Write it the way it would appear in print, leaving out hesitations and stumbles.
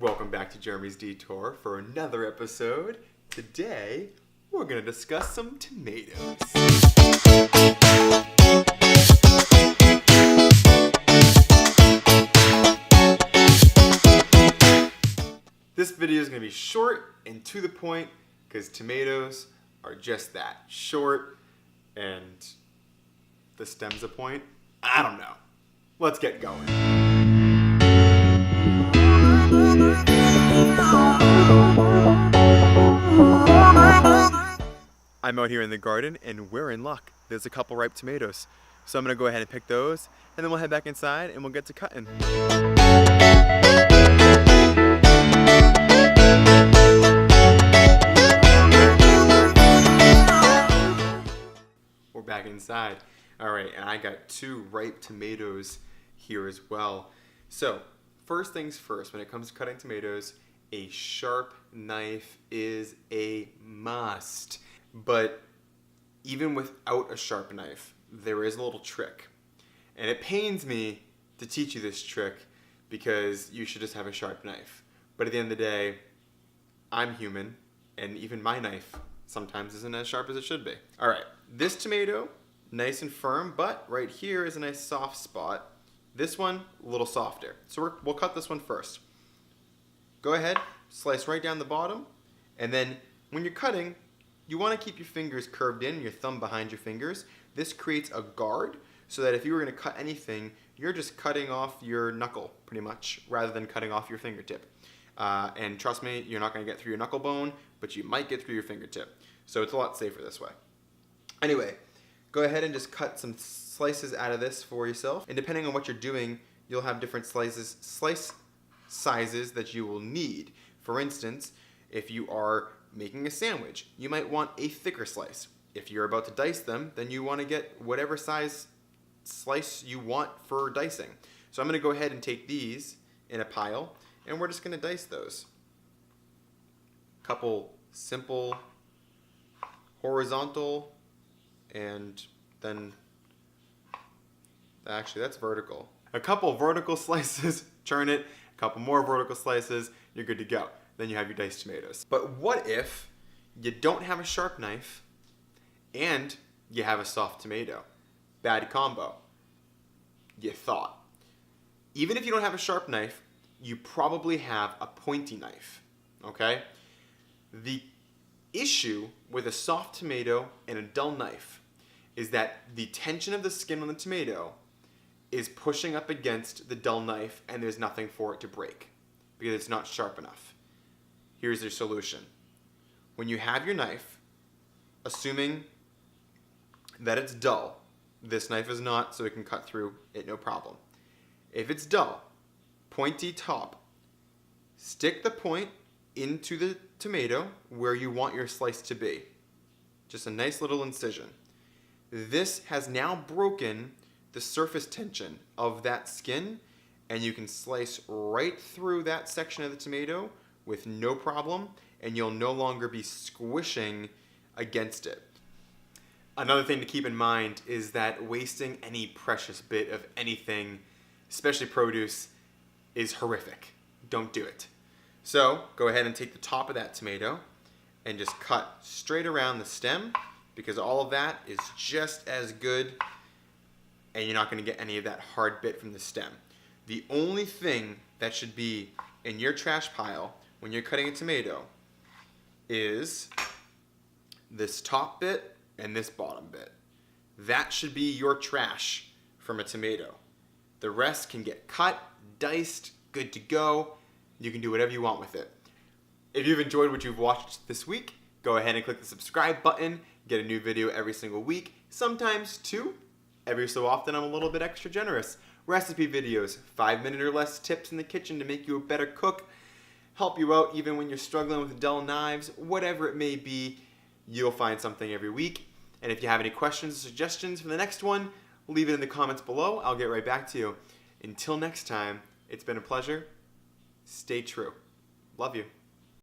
Welcome back to Jeremy's Detour for another episode. Today, we're going to discuss some tomatoes. This video is going to be short and to the point because tomatoes are just that, short and the stem's a point. I don't know. Let's get going. I'm out here in the garden and we're in luck. There's a couple ripe tomatoes. So I'm going to go ahead and pick those and then we'll head back inside and we'll get to cutting. We're back inside. Alright, and I got 2 ripe tomatoes here as well. So, first things first, when it comes to cutting tomatoes, a sharp knife is a must. But even without a sharp knife, there is a little trick. And it pains me to teach you this trick because you should just have a sharp knife. But at the end of the day, I'm human, and even my knife sometimes isn't as sharp as it should be. Alright, this tomato, nice and firm, but right here is a nice soft spot. This one, a little softer. So we'll cut this one first. Go ahead, slice right down the bottom, and then when you're cutting, you want to keep your fingers curved in, your thumb behind your fingers. This creates a guard so that if you were going to cut anything, you're just cutting off your knuckle, pretty much, rather than cutting off your fingertip. And trust me, you're not going to get through your knuckle bone, but you might get through your fingertip. So it's a lot safer this way. Anyway, go ahead and just cut some slices out of this for yourself. And depending on what you're doing, you'll have different slice sizes that you will need. For instance, if you are making a sandwich, you might want a thicker slice. If you're about to dice them, then you want to get whatever size slice you want for dicing. So I'm going to go ahead and take these in a pile, and we're just going to dice those. Couple simple horizontal, and then actually that's vertical. A couple vertical slices, turn it, a couple more vertical slices, you're good to go. Then you have your diced tomatoes. But what if you don't have a sharp knife and you have a soft tomato? Bad combo. You thought. Even if you don't have a sharp knife, you probably have a pointy knife, okay? The issue with a soft tomato and a dull knife is that the tension of the skin on the tomato is pushing up against the dull knife and there's nothing for it to break because it's not sharp enough. Here's your solution. When you have your knife, assuming that it's dull, this knife is not, so it can cut through it no problem. If it's dull, pointy top, stick the point into the tomato where you want your slice to be. Just a nice little incision. This has now broken the surface tension of that skin, and you can slice right through that section of the tomato with no problem, and you'll no longer be squishing against it. Another thing to keep in mind is that wasting any precious bit of anything, especially produce, is horrific. Don't do it. So go ahead and take the top of that tomato and just cut straight around the stem, because all of that is just as good and you're not going to get any of that hard bit from the stem. The only thing that should be in your trash pile when you're cutting a tomato is this top bit and this bottom bit. That should be your trash from a tomato. The rest can get cut, diced, good to go. You can do whatever you want with it. If you've enjoyed what you've watched this week, go ahead and click the subscribe button. Get a new video every single week, sometimes 2. Every so often I'm a little bit extra generous. Recipe videos, 5-minute or less tips in the kitchen to make you a better cook, help you out even when you're struggling with dull knives, whatever it may be, you'll find something every week. And if you have any questions or suggestions for the next one, leave it in the comments below. I'll get right back to you. Until next time, it's been a pleasure. Stay true. Love you.